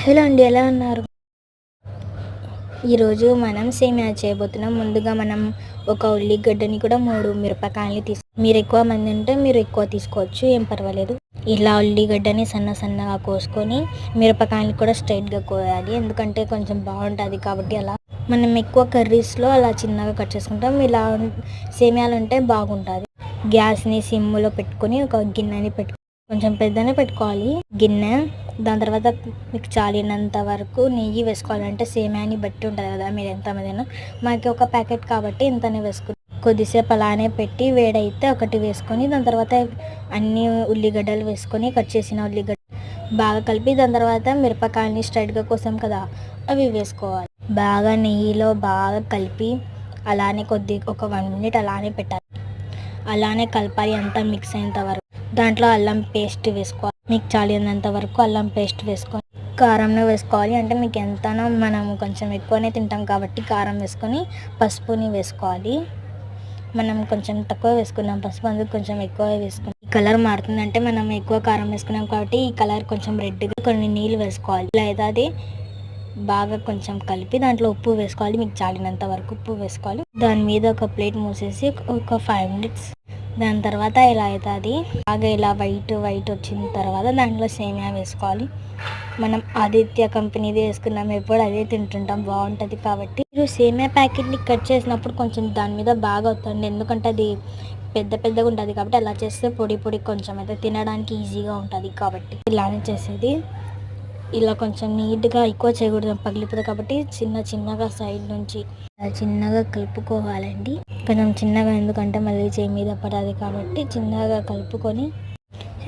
Hello అండి, ఎలా ఉన్నారు? ఈరోజు మనం సేమియా చేయబోతున్నాం. ముందుగా మనం ఒక ఉల్లిగడ్డని కూడా 3 మిరపకాయలని మీరు ఎక్కువ మంది ఉంటే మీరు ఎక్కువ తీసుకోవచ్చు, ఏం పర్వాలేదు. ఇలా ఉల్లిగడ్డని సన్నగా కోసుకొని మిరపకాయని కూడా స్ట్రైట్గా కోయాలి, ఎందుకంటే కొంచెం బాగుంటుంది కాబట్టి. అలా మనం ఎక్కువ కర్రీస్లో అలా చిన్నగా కట్ చేసుకుంటాం. ఇలా సేమియాలు ఉంటే బాగుంటుంది. గ్యాస్ని సిమ్లో పెట్టుకొని ఒక గిన్నెని కొంచెం పెద్దనే పెట్టుకోవాలి గిన్నె. దాని తర్వాత మీకు చాలినంత వరకు నెయ్యి వేసుకోవాలంటే సేమియాని బట్టి ఉంటుంది కదా, మీరు ఎంతమందినా. మాకు ఒక ప్యాకెట్ కాబట్టి ఇంతనే వేసుకుని కొద్దిసేపు అలానే పెట్టి వేడైతే ఒకటి వేసుకొని దాని తర్వాత అన్ని ఉల్లిగడ్డలు వేసుకొని కట్ చేసిన ఉల్లిగడ్డ బాగా కలిపి దాని తర్వాత మిరపకాయలని స్ట్రైట్గా కోసం కదా అవి వేసుకోవాలి. బాగా నెయ్యిలో బాగా కలిపి అలానే ఒక 1 మినిట్ అలానే పెట్టాలి. అలానే కలపాలి అంతా మిక్స్ అయ్యేంత వరకు. దాంట్లో అల్లం పేస్ట్ వేసుకోవాలి. మీకు చాలినంత వరకు అల్లం పేస్ట్ వేసుకొని కారంలో వేసుకోవాలి. అంటే మీకు ఎంతనో, మనము కొంచెం ఎక్కువనే తింటాం కాబట్టి కారం వేసుకొని పసుపుని వేసుకోవాలి. మనం కొంచెం తక్కువ వేసుకున్నాం పసుపు, అందుకు కొంచెం ఎక్కువ వేసుకున్నాం. ఈ కలర్ మారుతుందంటే మనం ఎక్కువ కారం వేసుకున్నాం కాబట్టి ఈ కలర్ కొంచెం రెడ్గా కొన్ని నీళ్ళు వేసుకోవాలి. లేదా అది బాగా కొంచెం కలిపి దాంట్లో ఉప్పు వేసుకోవాలి. మీకు చాలినంత వరకు ఉప్పు వేసుకోవాలి. దాని మీద ఒక ప్లేట్ మూసేసి ఒక 5 మినిట్స్. దాని తర్వాత ఇలా అవుతుంది. బాగా ఇలా వైట్ వచ్చిన తర్వాత దాంట్లో సేమియా వేసుకోవాలి. మనం ఆదిత్య కంపెనీది వేసుకున్నాం, ఎప్పుడు అదే తింటుంటాం, బాగుంటుంది కాబట్టి. మీరు సేమియా ప్యాకెట్ని కట్ చేసినప్పుడు కొంచెం దాని మీద బాగా అవుతుంది, ఎందుకంటే అది పెద్దగా ఉంటుంది కాబట్టి. అలా చేస్తే పొడి కొంచెం అయితే తినడానికి ఈజీగా ఉంటుంది కాబట్టి ఇలానే చేసేది. ఇలా కొంచెం నీట్గా ఎక్కువ చేయకూడదు, పగిలిపోతుంది కాబట్టి చిన్నగా సైడ్ నుంచి చిన్నగా కలుపుకోవాలండి. కొంచెం చిన్నగా, ఎందుకంటే మళ్ళీ చేయి మీద పడాలి కాబట్టి చిన్నగా కలుపుకొని.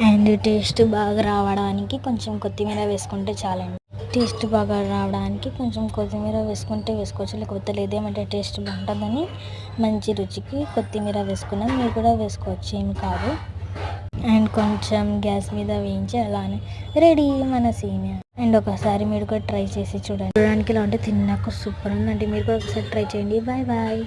అండ్ టేస్ట్ బాగా రావడానికి కొంచెం కొత్తిమీర వేసుకుంటే చాలండి. టేస్ట్ బాగా రావడానికి కొంచెం కొత్తిమీర వేసుకుంటే వేసుకోవచ్చు, లేకపోతే లేదేమంటే టేస్ట్ బాగుంటుందని మంచి రుచికి కొత్తిమీర వేసుకున్నాం. మీరు కూడా వేసుకోవచ్చు, ఏమి కాదు. అండ్ కొంచెం గ్యాస్ మీద వేయించి అలానే రెడీ మన సేమియా. అండ్ ఒకసారి మీరు కూడా ట్రై చేసి చూడండి. చూడడానికి ఇలా ఉంటే తిన్నాక సూపర్ ఉందండి. మీరు కూడా ఒకసారి ట్రై చేయండి. బాయ్.